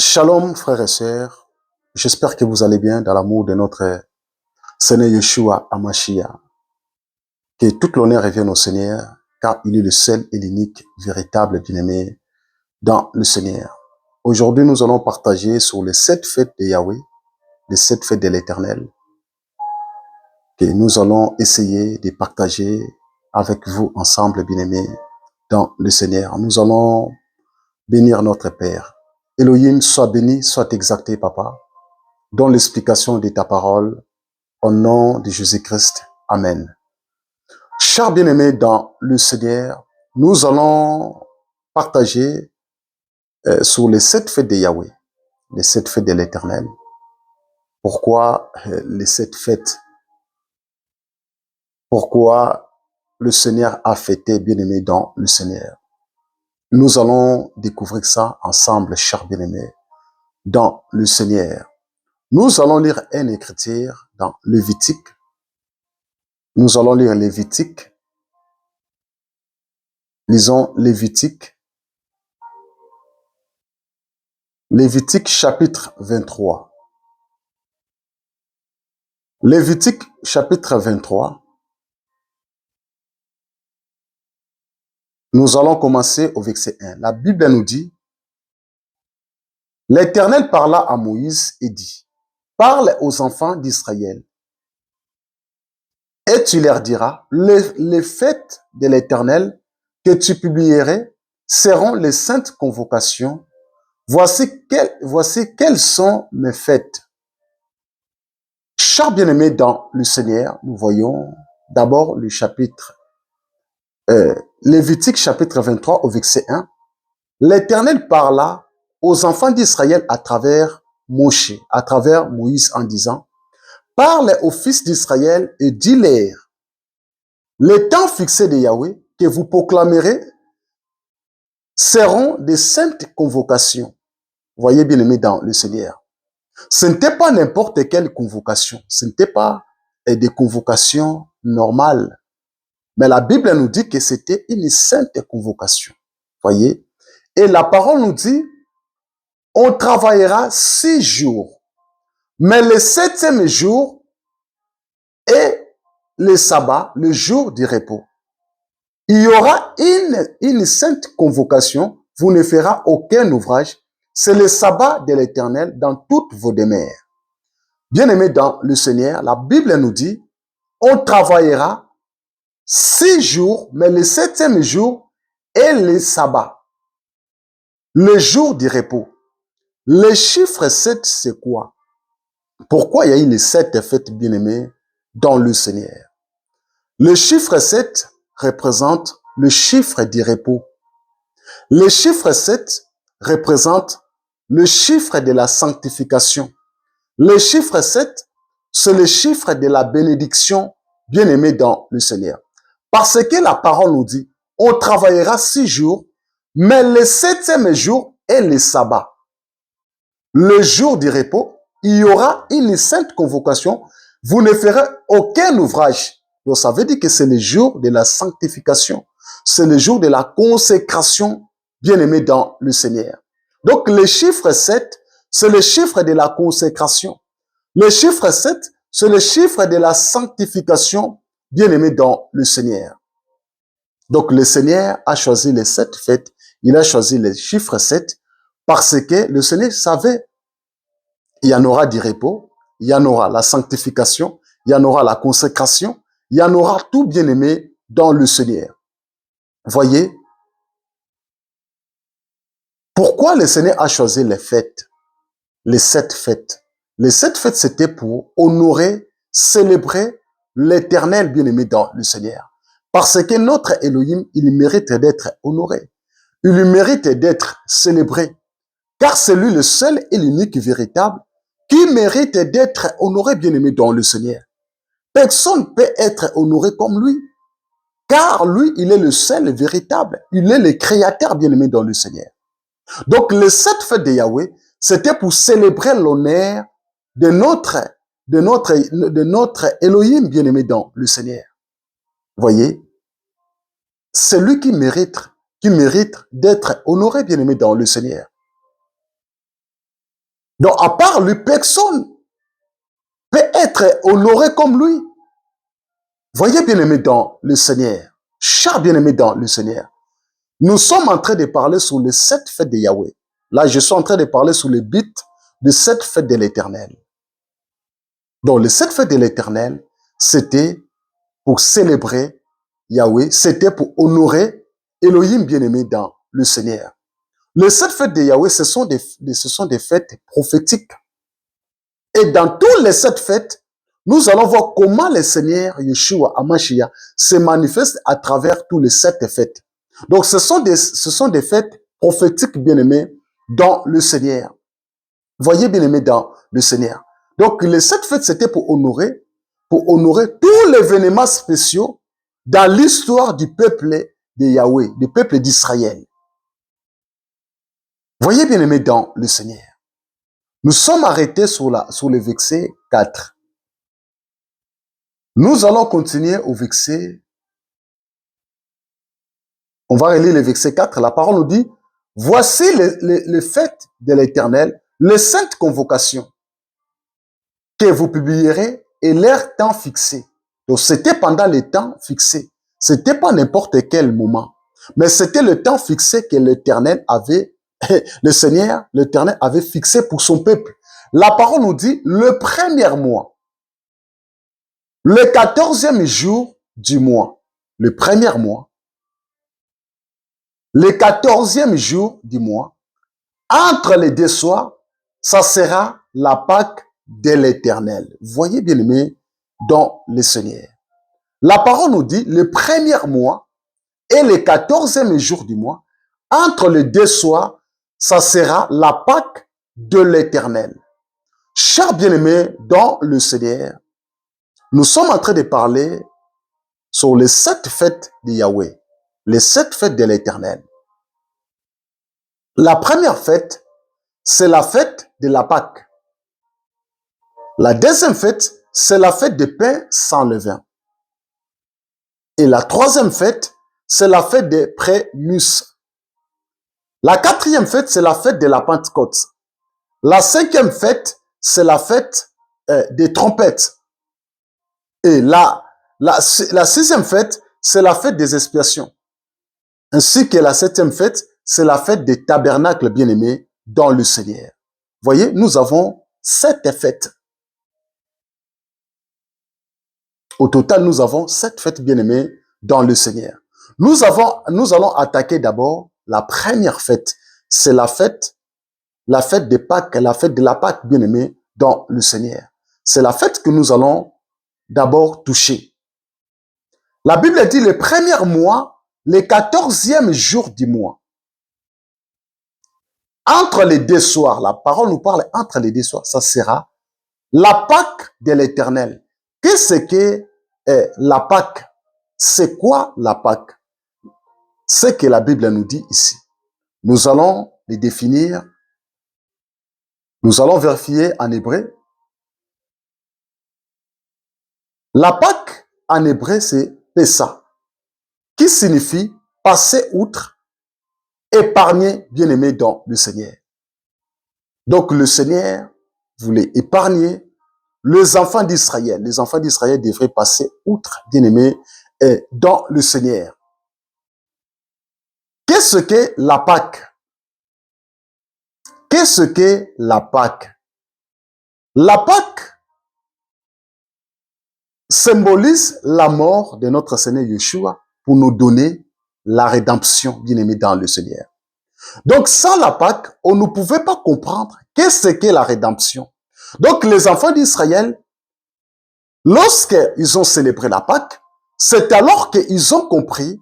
Shalom, frères et sœurs. J'espère que vous allez bien dans l'amour de notre Seigneur Yeshua Hamashiach. Que toute l'honneur revienne au Seigneur, car il est le seul et l'unique véritable bien-aimé dans le Seigneur. Aujourd'hui, nous allons partager sur les 7 fêtes de Yahweh, les 7 fêtes de l'Éternel, que nous allons essayer de partager avec vous ensemble, bien-aimés, dans le Seigneur. Nous allons bénir notre Père. Elohim, sois béni, sois exalté, Papa, dans l'explication de ta parole, au nom de Jésus-Christ. Amen. Chers bien-aimés dans le Seigneur, nous allons partager sur les 7 fêtes de Yahweh, les 7 fêtes de l'Éternel. Pourquoi les 7 fêtes? Pourquoi le Seigneur a fêté, bien-aimés dans le Seigneur? Nous allons découvrir ça ensemble, chers bien-aimés, dans le Seigneur. Nous allons lire une écriture dans Lévitique. Nous allons lire Lévitique. Lisons Lévitique. Lévitique chapitre 23. Lévitique chapitre 23. Nous allons commencer au verset 1. La Bible nous dit, l'Éternel parla à Moïse et dit, parle aux enfants d'Israël et tu leur diras, les fêtes de l'Éternel que tu publierais seront les saintes convocations. Voici quelles sont mes fêtes. Chers bien-aimés dans le Seigneur, nous voyons d'abord le chapitre Lévitique chapitre 23 au verset 1. L'Éternel parla aux enfants d'Israël à travers Moshe, à travers Moïse en disant, parle aux fils d'Israël et dis-leur, les temps fixés de Yahweh que vous proclamerez seront des saintes convocations. Voyez bien aimé dans le Seigneur. Ce n'était pas n'importe quelle convocation. Ce n'était pas des convocations normales. Mais la Bible nous dit que c'était une sainte convocation. Voyez. Et la parole nous dit, on travaillera 6 jours. Mais le 7e jour est le sabbat, le jour du repos. Il y aura une sainte convocation. Vous ne ferez aucun ouvrage. C'est le sabbat de l'Éternel dans toutes vos demeures. Bien-aimés dans le Seigneur, la Bible nous dit, on travaillera 6 jours, mais le 7e jour est le sabbat, le jour du repos. Le chiffre 7, c'est quoi? Pourquoi il y a eu les 7 fêtes bien-aimées dans le Seigneur? Le chiffre 7 représente le chiffre du repos. Le chiffre 7 représente le chiffre de la sanctification. Le chiffre 7, c'est le chiffre de la bénédiction bien-aimée dans le Seigneur. Parce que la parole nous dit, on travaillera 6 jours, mais le 7e jour est le sabbat. Le jour du repos, il y aura une sainte convocation. Vous ne ferez aucun ouvrage. Donc, ça veut dire que c'est le jour de la sanctification. C'est le jour de la consécration bien-aimée dans le Seigneur. Donc, le chiffre 7, c'est le chiffre de la consécration. Le chiffre 7, c'est le chiffre de la sanctification bien-aimée dans le Seigneur. Donc, le Seigneur a choisi les 7 fêtes. Il a choisi le chiffre 7 parce que le Seigneur savait, il y en aura du repos, il y en aura la sanctification, il y en aura la consécration, il y en aura tout bien-aimé dans le Seigneur. Voyez, pourquoi le Seigneur a choisi les fêtes, les 7 fêtes? Les 7 fêtes, c'était pour honorer, célébrer l'Éternel bien-aimé dans le Seigneur. Parce que notre Elohim, il mérite d'être honoré. Il mérite d'être célébré. Car c'est lui le seul et l'unique véritable qui mérite d'être honoré, bien-aimé dans le Seigneur. Personne ne peut être honoré comme lui. Car lui, il est le seul véritable. Il est le créateur, bien-aimé dans le Seigneur. Donc, les 7 fêtes de Yahweh, c'était pour célébrer l'honneur de notre Elohim, bien-aimé dans le Seigneur. Voyez, c'est lui qui mérite d'être honoré, bien-aimé dans le Seigneur. Donc, à part lui, personne peut être honoré comme lui. Voyez, bien-aimé dans le Seigneur, cher bien-aimé dans le Seigneur, nous sommes en train de parler sur les 7 fêtes de Yahweh. Là, je suis en train de parler sur les buts de 7 fêtes de l'Éternel. Donc, les 7 fêtes de l'Éternel, c'était pour célébrer Yahweh, c'était pour honorer Elohim bien-aimé dans le Seigneur. Les 7 fêtes de Yahweh, ce sont des fêtes prophétiques. Et dans toutes les 7 fêtes, nous allons voir comment le Seigneur Yeshua Hamashiach se manifeste à travers tous les 7 fêtes. Donc, ce sont des fêtes prophétiques, bien-aimés, dans le Seigneur. Voyez, bien-aimés, dans le Seigneur. Donc, les 7 fêtes, c'était pour honorer tous les événements spéciaux dans l'histoire du peuple de Yahweh, du peuple d'Israël. Voyez, bien-aimés, dans le Seigneur. Nous sommes arrêtés sur le verset 4. Nous allons continuer au verset. On va relire le verset 4. La parole nous dit, voici les fêtes de l'Éternel, les saintes convocations que vous publierez et leur temps fixé. Donc, c'était pendant les temps fixés. C'était pas n'importe quel moment. Mais c'était le temps fixé que l'Éternel avait, le Seigneur, l'Éternel avait fixé pour son peuple. La parole nous dit, le premier mois, le 14e jour du mois, le premier mois, le 14e jour du mois, entre les 2 soirs, ça sera la Pâque de l'Éternel. Voyez bien aimé dans le Seigneur. La parole nous dit, le premier mois et le 14e jour du mois, entre les 2 soirs, ça sera la Pâque de l'Éternel. Chers bien-aimés dans le Seigneur, nous sommes en train de parler sur les 7 fêtes de Yahweh, les 7 fêtes de l'Éternel. La première fête, c'est la fête de la Pâque. La deuxième fête, c'est la fête des pains sans levain. Et la troisième fête, c'est la fête des prémus. La quatrième fête, c'est la fête de la Pentecôte. La cinquième fête, c'est la fête des trompettes. Et la sixième fête, c'est la fête des expiations. Ainsi que la septième fête, c'est la fête des tabernacles bien-aimés dans le Seigneur. Voyez, nous avons 7 fêtes. Au total, nous avons 7 fêtes bien-aimées dans le Seigneur. Nous allons attaquer d'abord la première fête. C'est la fête de Pâques, la fête de la Pâque bien-aimée dans le Seigneur. C'est la fête que nous allons d'abord toucher. La Bible dit le premier mois, le 14e jour du mois. Entre les 2 soirs, la parole nous parle entre les 2 soirs, ça sera la Pâque de l'Éternel. Qu'est-ce que la Pâque? C'est quoi la Pâque? C'est que la Bible nous dit ici. Nous allons les définir. Nous allons vérifier en hébreu. La Pâque en hébreu, c'est Pessa, qui signifie passer outre, épargner, bien-aimé dans le Seigneur. Donc le Seigneur voulait épargner les enfants d'Israël. Les enfants d'Israël devraient passer outre, bien-aimé, dans le Seigneur. Qu'est-ce que la Pâque? Qu'est-ce que la Pâque? La Pâque symbolise la mort de notre Seigneur Yeshua pour nous donner la rédemption, bien-aimé dans le Seigneur. Donc, sans la Pâque, on ne pouvait pas comprendre qu'est-ce qu'est la rédemption. Donc, les enfants d'Israël, lorsqu'ils ont célébré la Pâque, c'est alors qu'ils ont compris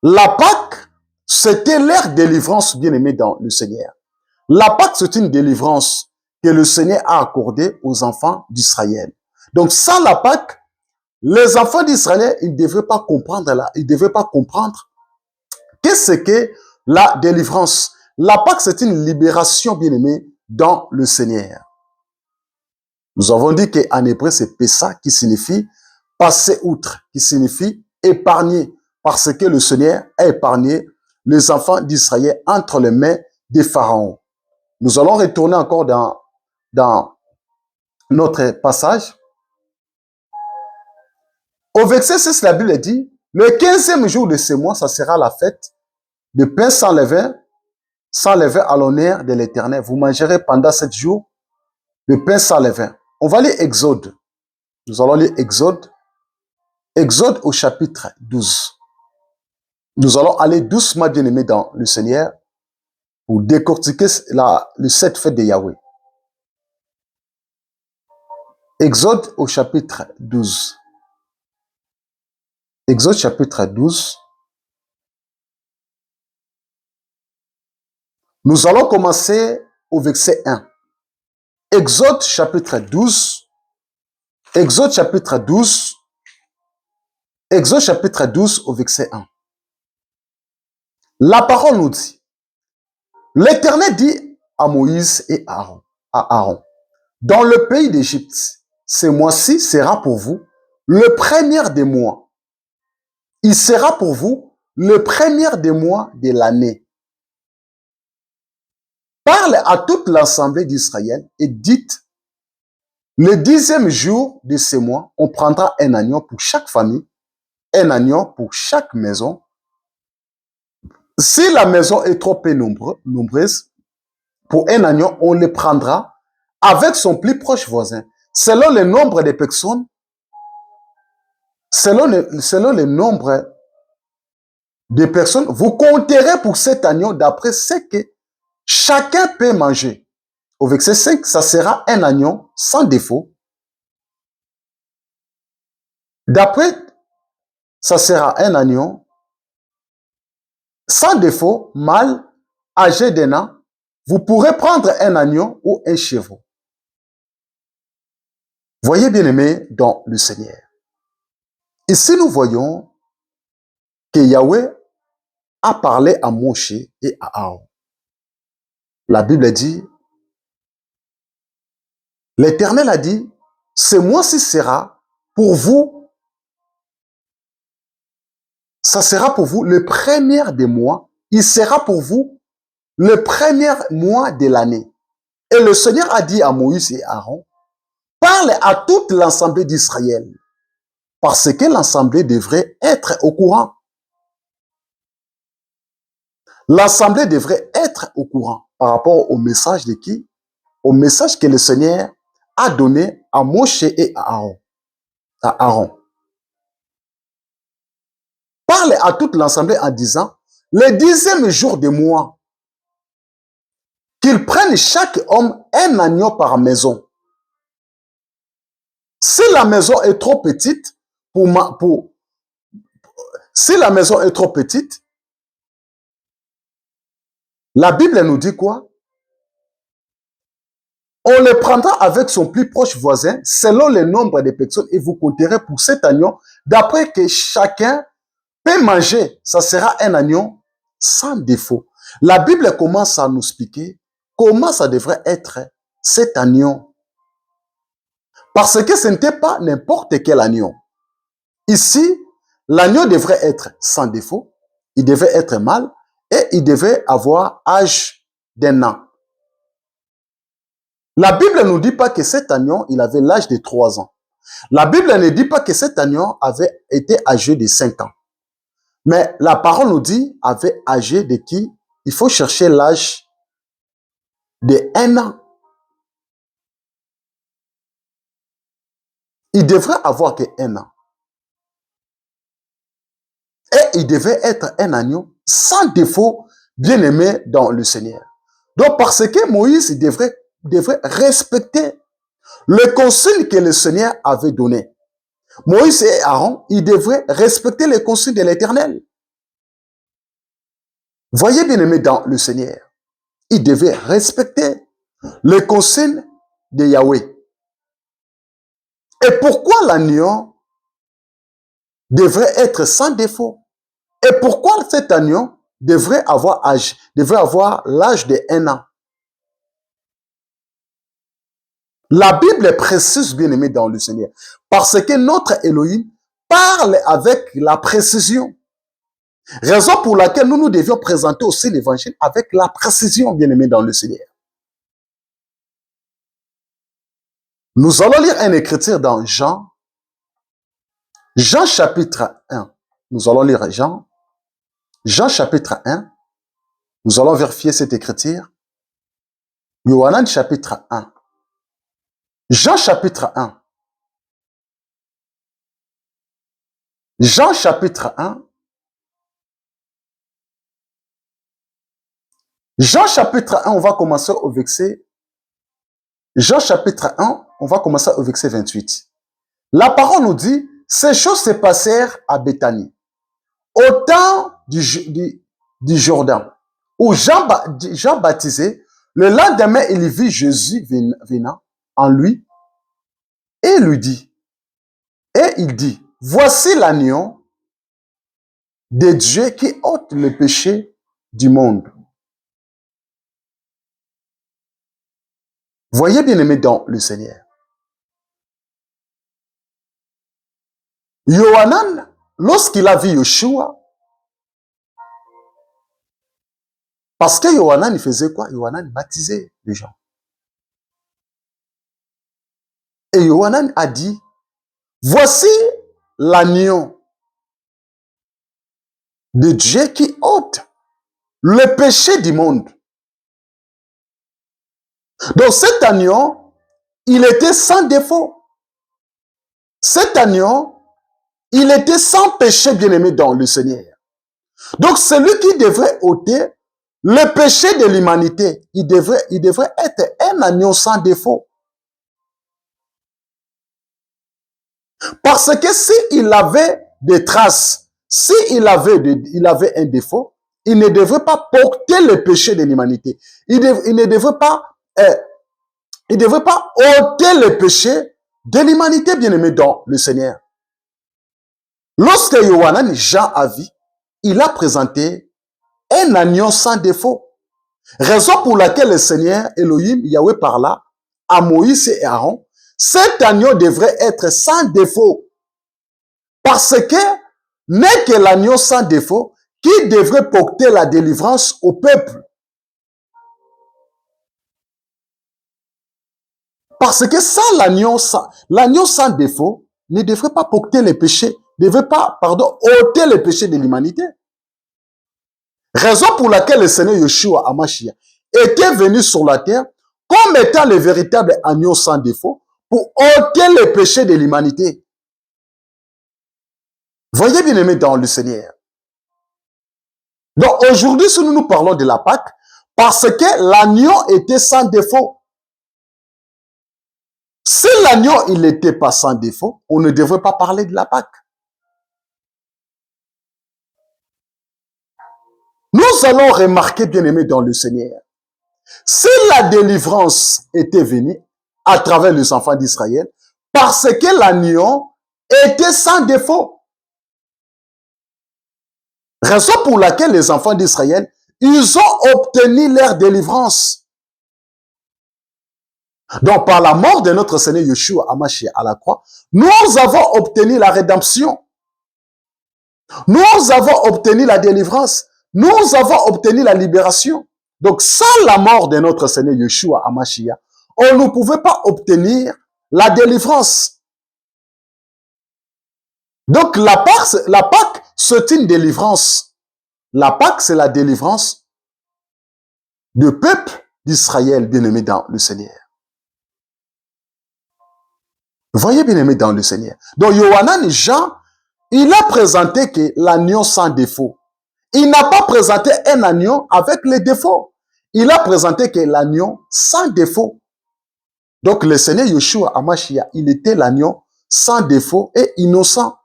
la Pâque, c'était leur délivrance, bien-aimé dans le Seigneur. La Pâque, c'est une délivrance que le Seigneur a accordée aux enfants d'Israël. Donc, sans la Pâque, les enfants d'Israël, ils ne devaient pas comprendre qu'est-ce que la délivrance. La Pâque, c'est une libération, bien-aimée, dans le Seigneur. Nous avons dit qu'en hébreu, c'est Pessa qui signifie passer outre, qui signifie épargner, parce que le Seigneur a épargné les enfants d'Israël entre les mains des pharaons. Nous allons retourner encore dans dans notre passage. Au verset 6, la Bible dit, le 15e jour de ce mois, ça sera la fête de pain sans levain à l'honneur de l'Éternel. Vous mangerez pendant 7 jours de pain sans levain. On va lire Exode. Nous allons lire Exode. Exode au chapitre 12. Nous allons aller doucement, bien-aimés, dans le Seigneur pour décortiquer le 7 fêtes de Yahweh. Exode au chapitre 12. Exode chapitre 12. Nous allons commencer au verset 1. Exode chapitre 12. Exode chapitre 12. Exode chapitre 12 au verset 1. La parole nous dit, l'Éternel dit à Moïse et à Aaron, dans le pays d'Égypte, ce mois-ci sera pour vous le premier des mois. Il sera pour vous le premier des mois de l'année. Parle à toute l'assemblée d'Israël et dites, le 10e jour de ce mois, on prendra un agneau pour chaque famille, un agneau pour chaque maison. Si la maison est trop peu nombreuse, pour un agneau, on le prendra avec son plus proche voisin. Selon le nombre de personnes, selon le nombre de personnes, vous compterez pour cet agneau d'après ce que chacun peut manger. Au verset 5, ça sera un agneau sans défaut. D'après, ça sera un agneau sans défaut, mâle, âgé d'un an. Vous pourrez prendre un agneau ou un chevreau. Voyez, bien-aimés, dans le Seigneur. Ici, nous voyons que Yahweh a parlé à Moshe et à Aaron. La Bible dit, l'Éternel a dit, ce mois-ci sera pour vous, ça sera pour vous le premier des mois, il sera pour vous le premier mois de l'année. Et le Seigneur a dit à Moïse et Aaron, parle à toute l'assemblée d'Israël, parce que l'assemblée devrait être au courant. L'assemblée devrait être au courant par rapport au message de qui? Au message que le Seigneur a donné à Moshe et à Aaron. Parle à toute l'assemblée en disant, le 10e jour du mois, qu'ils prennent chaque homme un agneau par maison. Si la maison est trop petite, si la maison est trop petite, la Bible nous dit quoi? On le prendra avec son plus proche voisin selon le nombre de personnes et vous compterez pour cet agneau d'après que chacun peut manger. Ça sera un agneau sans défaut. La Bible commence à nous expliquer comment ça devrait être cet agneau. Parce que ce n'était pas n'importe quel agneau. Ici, l'agneau devrait être sans défaut, il devait être mâle et il devait avoir âge d'un an. La Bible ne nous dit pas que cet agneau, il avait l'âge de 3 ans. La Bible ne dit pas que cet agneau avait été âgé de 5 ans. Mais la parole nous dit, avait âgé de qui? Il faut chercher l'âge de 1 an. Il devrait avoir que 1 an. Et il devait être un agneau sans défaut, bien aimé dans le Seigneur. Donc, parce que Moïse devrait respecter le consigne que le Seigneur avait donné. Moïse et Aaron, ils devraient respecter les consignes de l'Éternel. Voyez, bien aimé dans le Seigneur, ils devaient respecter les consignes de Yahweh. Et pourquoi l'agneau devrait être sans défaut? Et pourquoi cet agneau devrait avoir l'âge de 1 an? La Bible précise, bien aimé dans le Seigneur, parce que notre Elohim parle avec la précision. Raison pour laquelle nous devions présenter aussi l'évangile avec la précision, bien aimé dans le Seigneur. Nous allons lire une écriture dans Jean chapitre 1. Nous allons lire Jean chapitre 1. Nous allons vérifier cette écriture. Yohanan chapitre 1. Jean chapitre 1. Jean chapitre 1. Jean chapitre 1, on va commencer au verset. Jean chapitre 1, on va commencer au verset 28. La parole nous dit, ces choses se passèrent à Béthanie, au temps du Jourdain, où Jean baptisait. Le lendemain, il vit Jésus venant en lui et il dit, voici l'agneau de Dieu qui ôte le péché du monde. Voyez bien aimé dans le Seigneur. Yohanan, lorsqu'il a vu Yeshua, parce que Yohanan, il faisait quoi? Yohanan baptisait les gens. Et Yohanan a dit, voici l'agneau de Dieu qui ôte le péché du monde. Donc cet agneau, il était sans défaut. Cet agneau, il était sans péché, bien-aimé dans le Seigneur. Donc celui qui devrait ôter le péché de l'humanité, il devrait être un agneau sans défaut. Parce que s'il avait des traces, s'il avait un défaut, il ne devrait pas porter le péché de l'humanité. Il ne devrait pas ôter le péché de l'humanité, bien-aimé dans le Seigneur. Lorsque Yohanan, Jean a vu, il a présenté un agneau sans défaut. Raison pour laquelle le Seigneur Elohim, Yahweh, parla à Moïse et Aaron, cet agneau devrait être sans défaut. Parce que n'est que l'agneau sans défaut qui devrait porter la délivrance au peuple. Parce que sans l'agneau sans défaut ne devrait pas porter les péchés, ne devrait pas, ôter les péchés de l'humanité. Raison pour laquelle le Seigneur Yeshua Hamashiach était venu sur la terre comme étant le véritable agneau sans défaut pour ôter les péchés de l'humanité. Voyez bien aimé dans le Seigneur. Donc aujourd'hui, si nous parlons de la Pâque, parce que l'agneau était sans défaut. Si l'agneau il n'était pas sans défaut, on ne devrait pas parler de la Pâque. Nous allons remarquer, bien aimé dans le Seigneur, si la délivrance était venue à travers les enfants d'Israël, parce que l'agneau était sans défaut. Raison pour laquelle les enfants d'Israël, ils ont obtenu leur délivrance. Donc, par la mort de notre Seigneur Yeshua Hamashiach à la croix, nous avons obtenu la rédemption. Nous avons obtenu la délivrance. Nous avons obtenu la libération. Donc, sans la mort de notre Seigneur Yeshua Hamashiach, on ne pouvait pas obtenir la délivrance. Donc, la Pâque, c'est une délivrance. La Pâque, c'est la délivrance du peuple d'Israël, bien-aimé dans le Seigneur. Voyez, bien-aimé dans le Seigneur. Donc, Yohanan Jean, il a présenté que l'agneau sans défaut. Il n'a pas présenté un agneau avec les défauts. Il a présenté que l'agneau sans défaut. Donc, le Seigneur Yeshua Hamashiach, il était l'agneau sans défaut et innocent.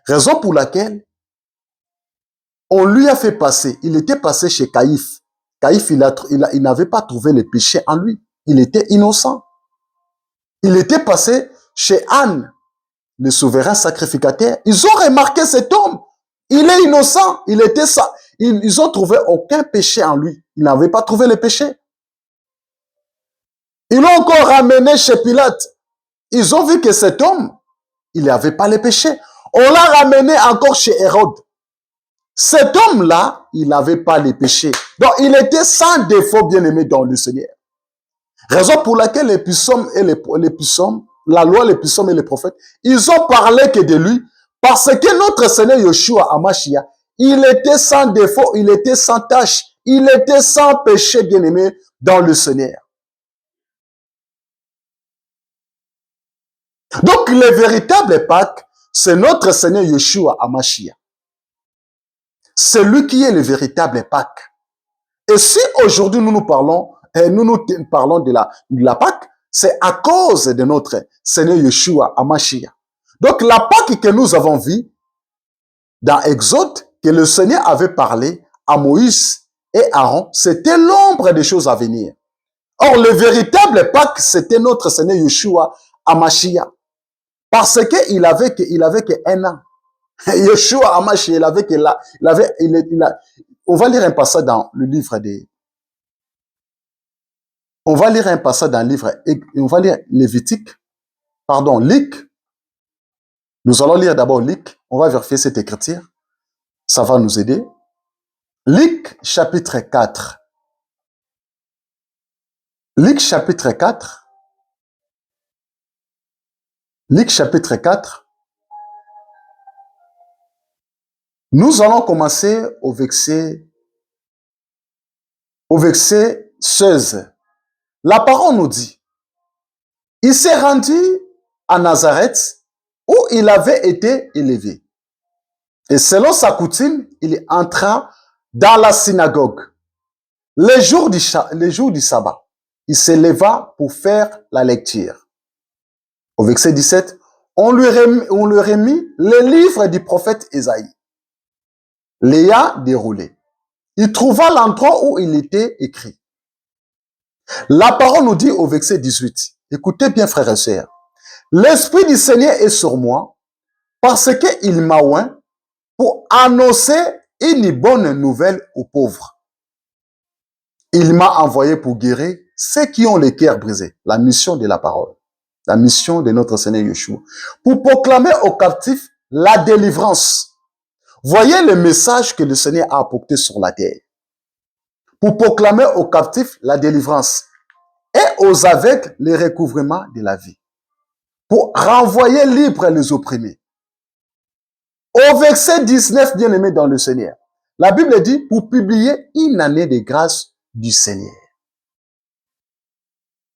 Raison pour laquelle on lui a fait passer. Il était passé chez Caïphe. Caïphe, il n'avait pas trouvé le péché en lui. Il était innocent. Il était passé chez Anne, le souverain sacrificateur. Ils ont remarqué cet homme. Il est innocent. Il était ça. Ils ont trouvé aucun péché en lui. Il n'avait pas trouvé le péché. Ils l'ont encore ramené chez Pilate. Ils ont vu que cet homme, il n'avait pas le péché. On l'a ramené encore chez Hérode. Cet homme-là, il n'avait pas les péchés. Donc, il était sans défaut, bien-aimé dans le Seigneur. Raison pour laquelle les psaumes la loi, les psaumes et les prophètes, ils ont parlé que de lui parce que notre Seigneur Yeshua Hamashiach, il était sans défaut, il était sans tache, il était sans péché, bien-aimé, dans le Seigneur. Donc, le véritable Pâques, c'est notre Seigneur Yeshua Hamashiach. C'est lui qui est le véritable Pâques. Et si aujourd'hui nous parlons de la Pâque, c'est à cause de notre Seigneur Yeshua Hamashiach. Donc la Pâque que nous avons vue dans Exode, que le Seigneur avait parlé à Moïse et Aaron, c'était l'ombre des choses à venir. Or le véritable Pâque, c'était notre Seigneur Yeshua Hamashiach. Parce qu'il avait qu'un an. Yeshua Hamashiach, on va lire un passage dans le livre des... On va lire un passage dans le livre, on va lire Luc. Nous allons lire d'abord Luc. On va vérifier cette écriture. Ça va nous aider. Luc chapitre 4. Luc chapitre 4. Luc chapitre 4. Nous allons commencer au verset 16. La parole nous dit, il s'est rendu à Nazareth où il avait été élevé. Et selon sa coutume, il entra dans la synagogue. Le jour du sabbat, il se leva pour faire la lecture. Au verset 17, on lui remit le livre du prophète Ésaïe. L'ayant déroulé. Il trouva l'endroit où il était écrit. La parole nous dit au verset 18, écoutez bien frères et sœurs, l'Esprit du Seigneur est sur moi parce qu'il m'a oint pour annoncer une bonne nouvelle aux pauvres. Il m'a envoyé pour guérir ceux qui ont le cœur brisé, la mission de la parole, la mission de notre Seigneur Yeshua, pour proclamer aux captifs la délivrance. Voyez le message que le Seigneur a apporté sur la terre. Pour proclamer aux captifs la délivrance et aux aveugles le recouvrement de la vie. Pour renvoyer libres les opprimés. Au verset 19, bien aimé dans le Seigneur, la Bible dit pour publier une année de grâce du Seigneur.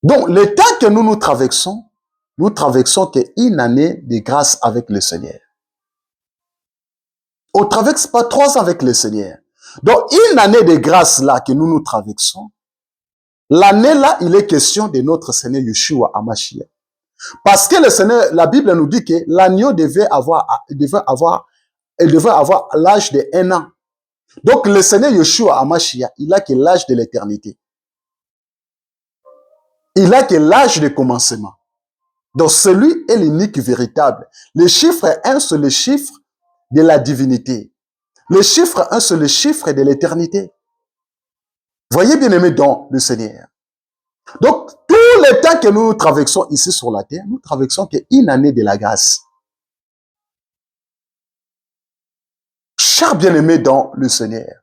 Donc, le temps que nous traversons qu'une année de grâce avec le Seigneur. On ne traverse pas 3 ans avec le Seigneur. Donc, une année de grâce là que nous traversons, l'année là, il est question de notre Seigneur Yeshua Hamashiach. Parce que le Seigneur, la Bible nous dit que l'agneau devait avoir l'âge de 1 an. Donc, le Seigneur Yeshua Hamashiach, il a que l'âge de l'éternité. Il a que l'âge de commencement. Donc, celui est l'unique véritable. Le chiffre 1, c'est le chiffre de la divinité. Le chiffre 1, c'est le chiffre de l'éternité. Voyez bien aimé dans le Seigneur. Donc, tout le temps que nous traversons ici sur la terre, nous traversons qu'une année de la grâce. Cher bien-aimé dans le Seigneur.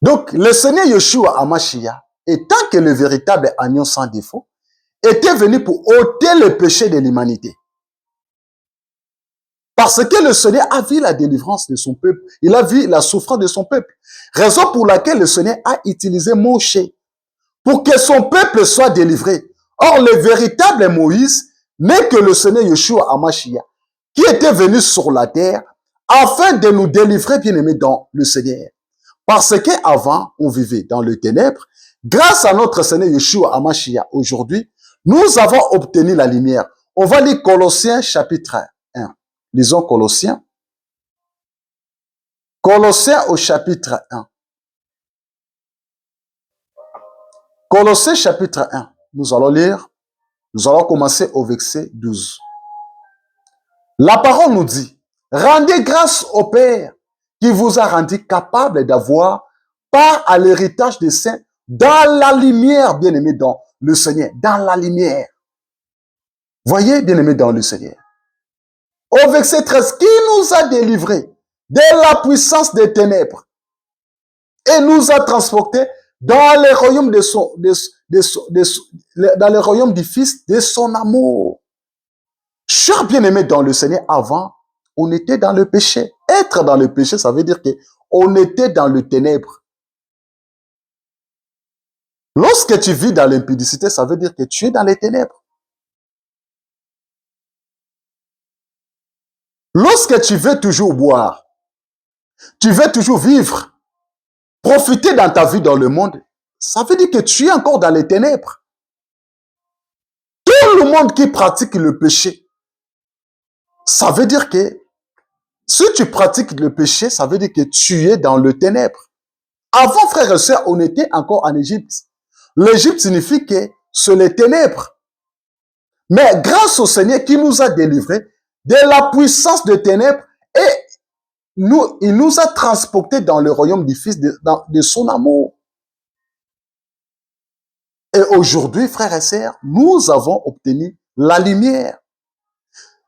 Donc, le Seigneur Yeshua Hamashiach, étant que le véritable agneau sans défaut, était venu pour ôter le péché de l'humanité. Parce que le Seigneur a vu la délivrance de son peuple. Il a vu la souffrance de son peuple. Raison pour laquelle le Seigneur a utilisé Moïse pour que son peuple soit délivré. Or, le véritable Moïse n'est que le Seigneur Yeshua Hamashiach, qui était venu sur la terre afin de nous délivrer, bien aimés, dans le Seigneur. Parce qu'avant, on vivait dans les ténèbres. Grâce à notre Seigneur Yeshua Hamashiach, aujourd'hui, nous avons obtenu la lumière. On va lire Colossiens chapitre 1. Lisons Colossiens. Colossiens au chapitre 1. Colossiens chapitre 1. Nous allons lire. Nous allons commencer au verset 12. La parole nous dit, rendez grâce au Père qui vous a rendu capable d'avoir part à l'héritage des saints dans la lumière, bien-aimé dans le Seigneur, dans la lumière. Voyez, bien-aimé dans le Seigneur. Au verset 13, qui nous a délivrés de la puissance des ténèbres et nous a transportés dans les royaumes dans le royaume du Fils de son amour. Chers bien-aimés dans le Seigneur, avant, on était dans le péché. Être dans le péché, ça veut dire que on était dans le ténèbre. Lorsque tu vis dans l'impudicité, ça veut dire que tu es dans les ténèbres. Lorsque tu veux toujours boire, tu veux toujours vivre, profiter dans ta vie dans le monde, ça veut dire que tu es encore dans les ténèbres. Tout le monde qui pratique le péché, ça veut dire que si tu pratiques le péché, ça veut dire que tu es dans le ténèbre. Avant, frères et sœurs, on était encore en Égypte. L'Égypte signifie que c'est les ténèbres. Mais grâce au Seigneur qui nous a délivrés de la puissance des ténèbres et il nous a transportés dans le royaume du Fils de son amour. Et aujourd'hui, frères et sœurs, nous avons obtenu la lumière.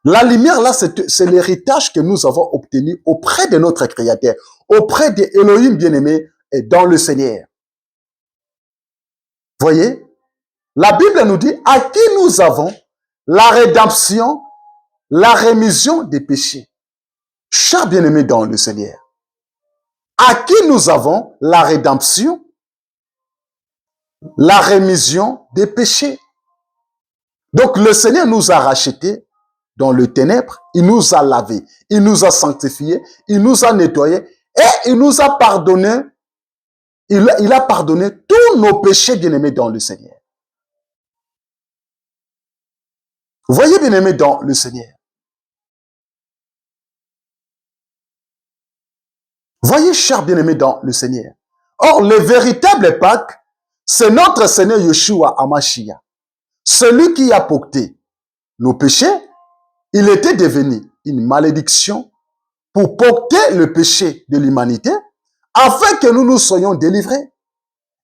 La lumière, là, c'est l'héritage que nous avons obtenu auprès de notre Créateur, auprès de Elohim bien-aimé et dans le Seigneur. Voyez, la Bible nous dit à qui nous avons la rédemption, la rémission des péchés. Chers bien-aimés dans le Seigneur, à qui nous avons la rédemption, la rémission des péchés. Donc le Seigneur nous a rachetés dans le ténèbre, il nous a lavés, il nous a sanctifiés, il nous a nettoyés et il nous a pardonné, il a pardonné tous nos péchés, bien-aimés dans le Seigneur. Vous voyez, bien-aimés dans le Seigneur. Voyez, chers bien-aimés dans le Seigneur. Or, le véritable Pâques, c'est notre Seigneur Yeshua Hamashiach. Celui qui a porté nos péchés, il était devenu une malédiction pour porter le péché de l'humanité, afin que nous nous soyons délivrés.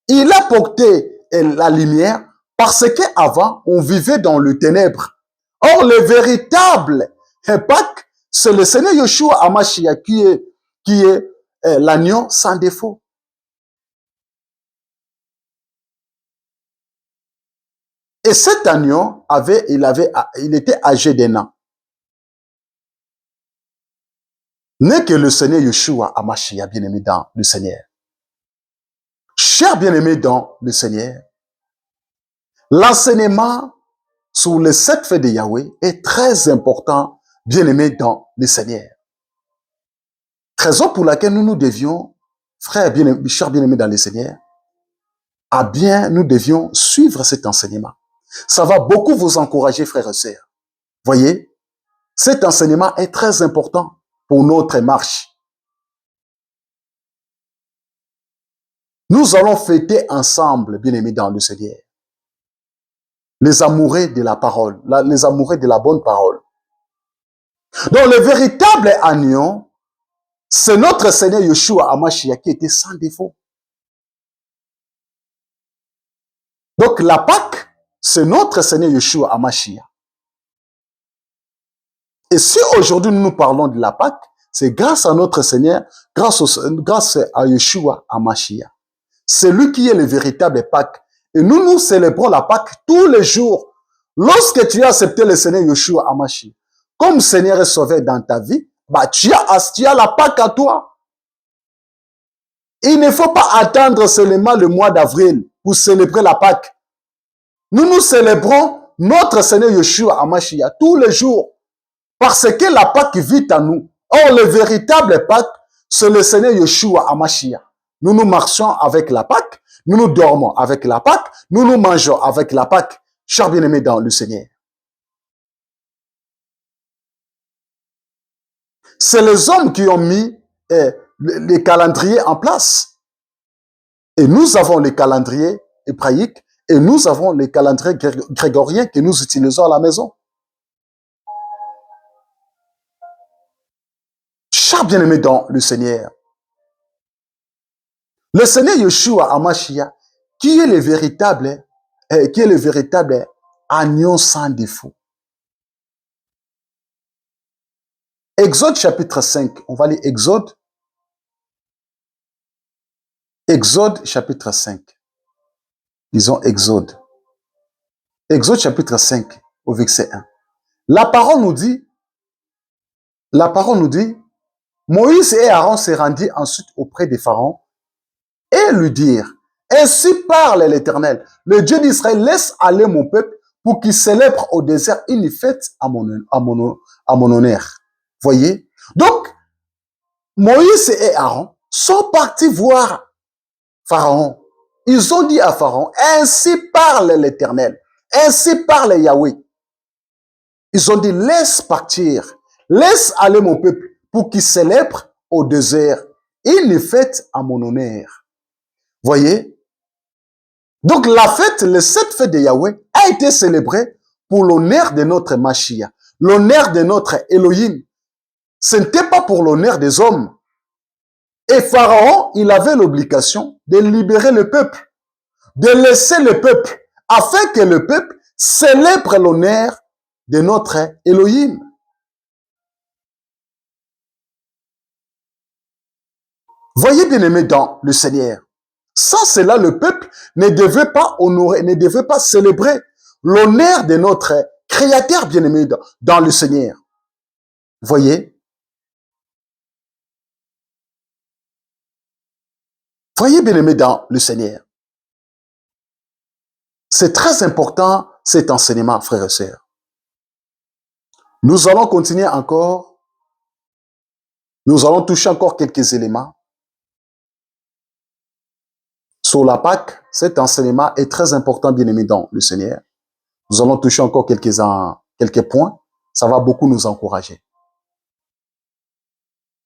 Il a porté la lumière parce qu'avant, on vivait dans le ténèbre. Or, le véritable Pâques, c'est le Seigneur Yeshua Hamashiach qui est l'agneau sans défaut. Et cet agneau il était âgé d'un an. N'est que le Seigneur Yeshua Hamashiach, bien-aimé dans le Seigneur. Cher bien-aimé dans le Seigneur, l'enseignement sur les 7 faits de Yahweh est très important, bien-aimé dans le Seigneur. Raison pour laquelle nous devions, frères bien-aimés, chers bien-aimés dans le Seigneur, nous devions suivre cet enseignement. Ça va beaucoup vous encourager, frères et sœurs. Voyez, cet enseignement est très important pour notre marche. Nous allons fêter ensemble, bien-aimés dans le Seigneur, les amoureux de la parole, les amoureux de la bonne parole. Donc, le véritable agneau, c'est notre Seigneur Yeshua Hamashiach qui était sans défaut. Donc, la Pâque, c'est notre Seigneur Yeshua Hamashiach. Et si aujourd'hui nous parlons de la Pâque, c'est grâce à notre Seigneur, grâce à Yeshua Hamashiach. C'est lui qui est le véritable Pâque. Et nous célébrons la Pâque tous les jours. Lorsque tu as accepté le Seigneur Yeshua Hamashiach comme Seigneur et Sauveur dans ta vie, tu as la Pâque à toi. Il ne faut pas attendre seulement le mois d'avril pour célébrer la Pâque. Nous célébrons notre Seigneur Yeshua Hamashiach tous les jours. Parce que la Pâque vit en nous. Or, le véritable Pâque, c'est le Seigneur Yeshua Hamashiach. Nous marchons avec la Pâque, nous dormons avec la Pâque, nous mangeons avec la Pâque. Chers bien-aimés dans le Seigneur. C'est les hommes qui ont mis les calendriers en place. Et nous avons les calendriers hébraïques et nous avons les calendriers grégoriens que nous utilisons à la maison. Chers bien-aimés dans le Seigneur, le Seigneur Yeshua Hamashiach, qui est le véritable agneau sans défaut. Exode chapitre 5, on va lire Exode. Exode chapitre 5. Disons Exode. Exode chapitre 5 au verset 1. La parole nous dit, Moïse et Aaron se rendirent ensuite auprès des pharaons et lui dirent, ainsi parle l'Éternel, le Dieu d'Israël, laisse aller mon peuple pour qu'il célèbre au désert une fête à mon honneur. Voyez? Donc, Moïse et Aaron sont partis voir Pharaon. Ils ont dit à Pharaon, ainsi parle l'Éternel, ainsi parle Yahweh. Ils ont dit, laisse partir, laisse aller mon peuple pour qu'il célèbre au désert une fête à mon honneur. Voyez? Donc la fête, cette fête de Yahweh a été célébrée pour l'honneur de notre Mashiach, l'honneur de notre Elohim. Ce n'était pas pour l'honneur des hommes. Et Pharaon, il avait l'obligation de libérer le peuple, de laisser le peuple, afin que le peuple célèbre l'honneur de notre Elohim. Voyez bien aimé dans le Seigneur. Sans cela, le peuple ne devait pas honorer, ne devait pas célébrer l'honneur de notre Créateur bien-aimé dans le Seigneur. Voyez? Voyez bien-aimé dans le Seigneur. C'est très important cet enseignement, frères et sœurs. Nous allons continuer encore. Nous allons toucher encore quelques éléments. Sur la Pâque, cet enseignement est très important, bien-aimé dans le Seigneur. Nous allons toucher encore quelques points. Ça va beaucoup nous encourager.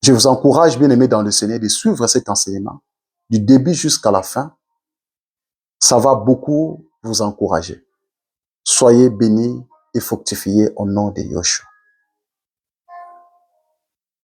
Je vous encourage, bien-aimé dans le Seigneur, de suivre cet enseignement du début jusqu'à la fin. Ça va beaucoup vous encourager. Soyez bénis et fructifiés au nom de Yeshua.